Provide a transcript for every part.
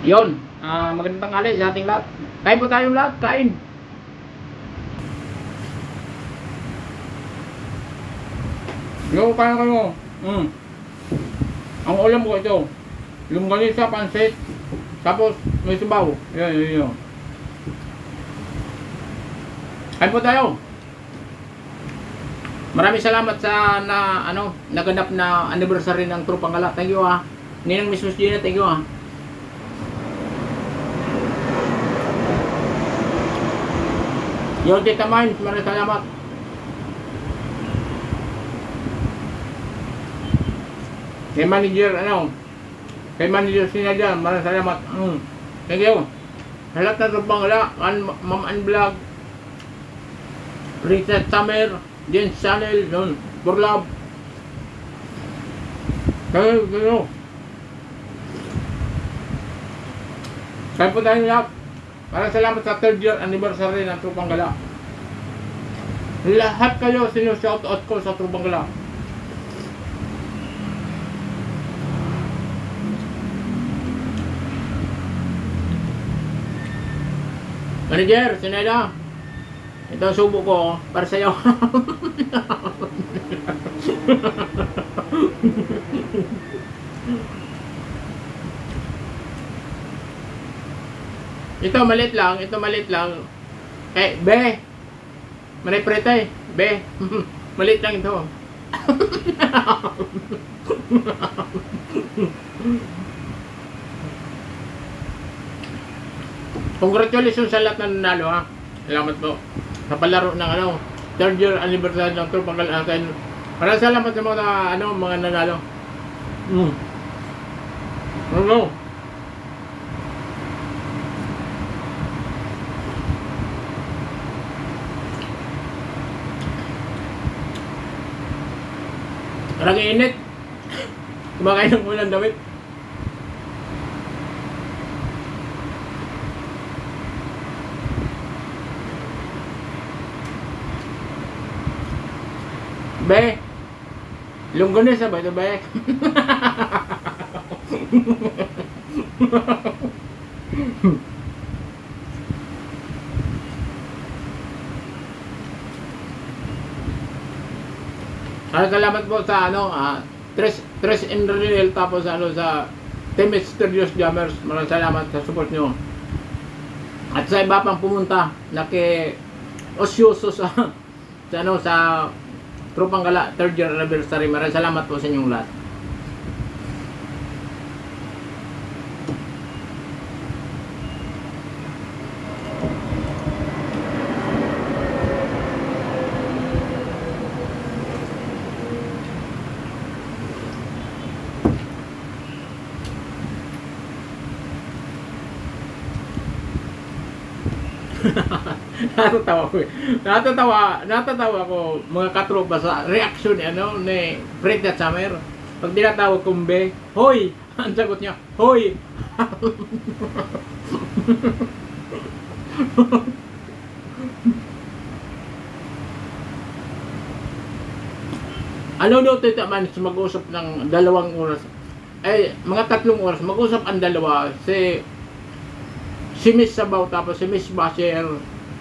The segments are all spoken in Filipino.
Yun, magandang tanghali sa ating lahat. Kain po tayong lahat, kain. Yo, kaya kayo. Ang ulam ko ito, longganisa, pansit, tapos may sabaw. Yan. Kain po tayo. Maraming salamat sa naganap na anniversary ng Tropang Gala. Thank you Ninang Miss Gina, thank you Yung Tita Mines, maraming salamat. Kay Manager Sinadya, maraming salamat. Thank you. Sa lahat ng Tropang Gala, Ma'am Ann Vlog, Rita Summer, Jens Channel, for love. Kayo. Kaya po tayong lahat. Maraming salamat sa 3rd year anniversary ng Tropang Gala. Lahat kayo sinushout-out ko sa Tropang Gala. Manager, Sineda, ito ang subo ko para sa'yo. Ito maliit lang. Be. Manay prete, be. Maliit lang ito. Congratulations sa lahat na nanalo Salamat po. Sa palaro ng 3rd year anniversary ng Tropang Gala natin. Maraming salamat sa mga nanalo. Hello. Parang init. Kumakain ng ulang damit. Be, longganisa ba ito, be? Salamat po sa Tres Enril, tapos sa Team Mysterious Jammers. Maraming salamat sa support nyo. At sa iba pang pumunta osyoso sa Tropang Gala 3rd year anniversary. Maraming salamat po sa inyong lahat. Natatawa ko mga katropa sa reaksyon ni Rita Summer. Pag tinatawag kong be, hoy! Ang sagot niya, hoy! Tita Mines, mag-usap ng 2 oras. Mga 3 oras, mag-usap ang dalawa. Si Miss Sabaw, tapos si Miss Basher.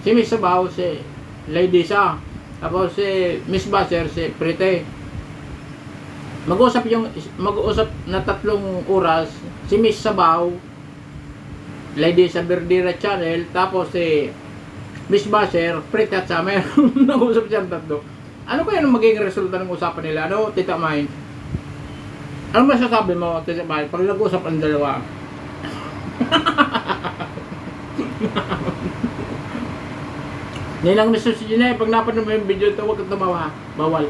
Si Miss Sabaw, si Lady Sa. Tapos si Miss Basher, si Prete. Mag-uusap na 3 oras. Si Miss Sabaw, Lady Sa Verdira Channel. Tapos si Miss Basher, Prete at Summer. Nag-uusap siyang 3. Ano kaya ang magiging resulta ng usapan nila? Tita Mines? Ano masasabi mo, Tita Mines, pag nag-usap ang dalawa? Nilang Miss Gina, pag napanood mo yung video ito, huwag kang tumawa. Bawal.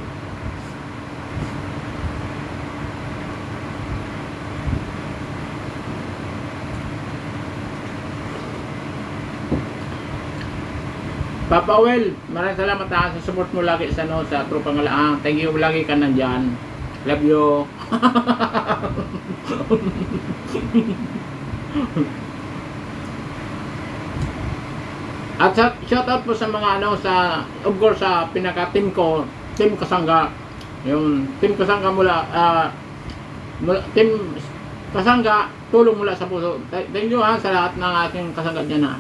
Papa Well, maraming salamat sa support mo lagi sa Tropang Gala. Thank you, lagi ka nandyan. Love you. At shout out po sa mga of course sa pinaka-team ko, Team Kasangga. Yung Team Kasangga mula Team Kasangga tulong mula sa puso. Thank you ha sa lahat ng aking kasangga dyan ha.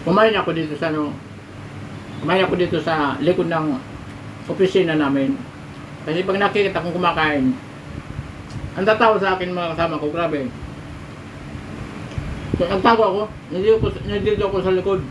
Kumain ako dito sa kumain ako dito sa likod ng opisina namin. Kasi pag nakikita kong kumakain, ang tatawa sa akin mga kasama ko, grabe. So, nagtago ako, nandito ako sa likod.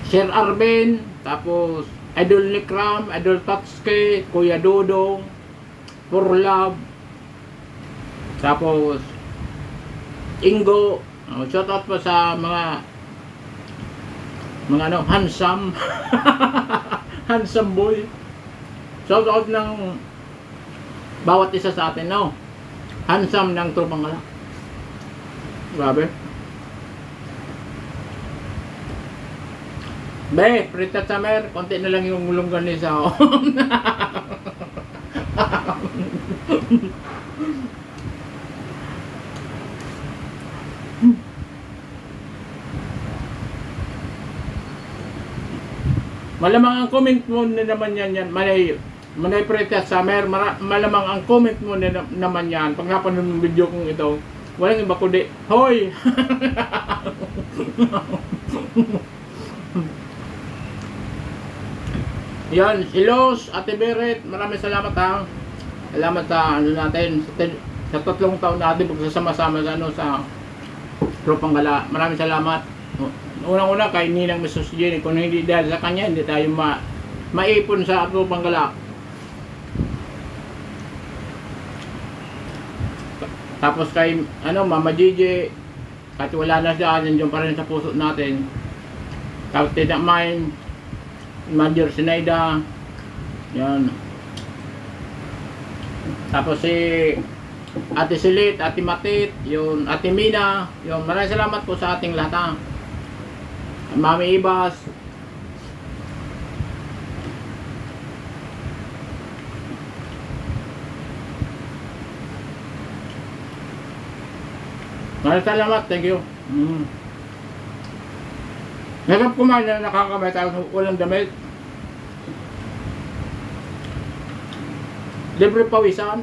Sir Arben, tapos Idol Nikram, Idol Tatsuke, Kuya Dodong, For Love, tapos Ingo. Shout out po sa mga handsome handsome boy. Shout out ng bawat isa sa atin, no? Handsome ng Tropang Gala. Grabe. Be, Prita Samer, konti na lang yung longganisa ko. Malamang ang comment mo na naman yan, Manay Prita Samer, malamang ang comment mo na naman yan, pag napanood ng video kong ito, walang iba kundi, hoy! Yan, si Los, Ate Beret, maraming salamat ha. Salamat sa natin, sa 3 taon natin pagsasama-sama sa Tropang Gala. Maraming salamat. Unang-una kay Ninang Mrs. Jenny, kung hindi dahil sa kanya, hindi tayo maipon sa Tropang Gala. Tapos kay Mama Gigi, kahit wala na siya, nandiyan pa rin sa puso natin. Tapos Tita Mine, Major Sinaida, yan. Tapos si Ate Silit, Ate Matit, yun, Ate Mina, yun. Maraming salamat po sa ating lahat ha. Mami Ibas. Maraming salamat, thank you. Nagap kumain na nakakamay tayo ng walang damit. Libre pawisan.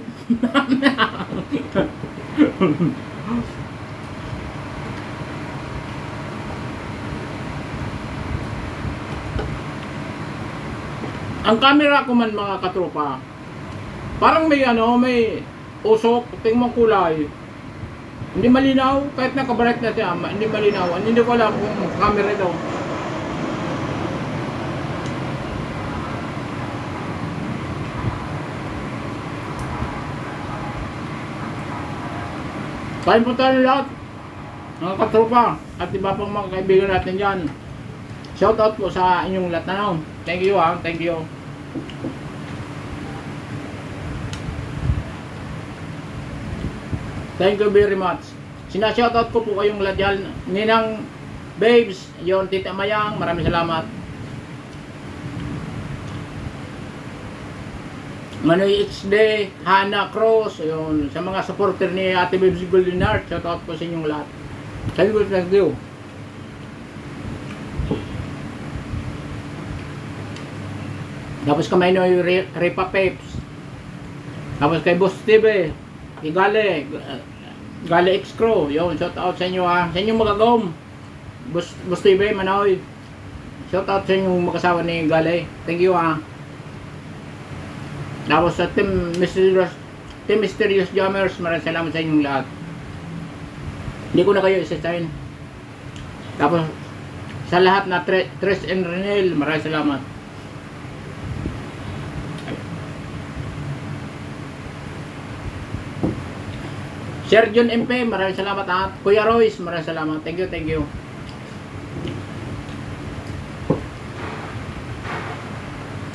Ang camera ko man mga katropa, parang may may usok, tingnan mo kulay. Hindi malinaw, kahit nakabright na siya, hindi malinaw. Hindi ko alam kung camera ito. Kain po tayo lahat, mga katropa, at iba pang mga kaibigan natin dyan. Shout out po sa inyong lahat na. Thank you ha, thank you. Thank you very much. Sinashoutout ko po kayong lahat dyan. Ninang Babes, yon Tita Mayang, maraming salamat. Manoy XD, Hannah Cross, yun, sa mga supporter ni Ate Babes Golden Heart, shoutout po sa inyong lahat. Thank you. Tapos kay Manoy Ripa Peps. Tapos kay Boss TV, Gale X-Crow, yun, shoutout sa inyo ha. Sa inyong magagawom, Boss TV, Manoy. Shoutout sa inyong mag-asawa ni Gale. Thank you ha. Tapos sa Team Mysterious Jammers, maraming salamat sa inyong lahat. Hindi ko na kayo isa-sign. Tapos sa lahat na Tres and Renel, maraming salamat. Sir John MP, maraming salamat ha. Kuya Royce, maraming salamat. Thank you.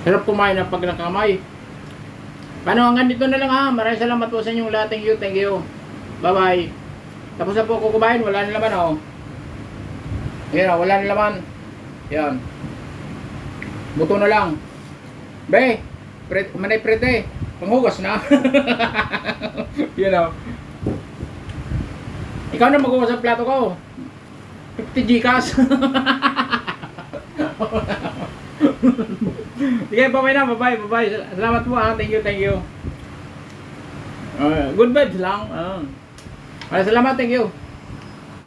Hirap kumain na pag nakamay. Paano, hanggang dito na lang ha. Maraming salamat po sa inyong lahat. Thank you, thank you. Bye-bye. Tapos na po ako kumain. Wala na laman, oh. Ayan, oh, wala na laman. Ayan. Buto na lang. Be, manay prete. Panghugas na. Yan, oh. Ikaw na maghugas sa plato ko. 50 Gcash. Sige, bye-bye na, bye-bye. Salamat po ha, thank you. Good vibes lang. Salamat, thank you.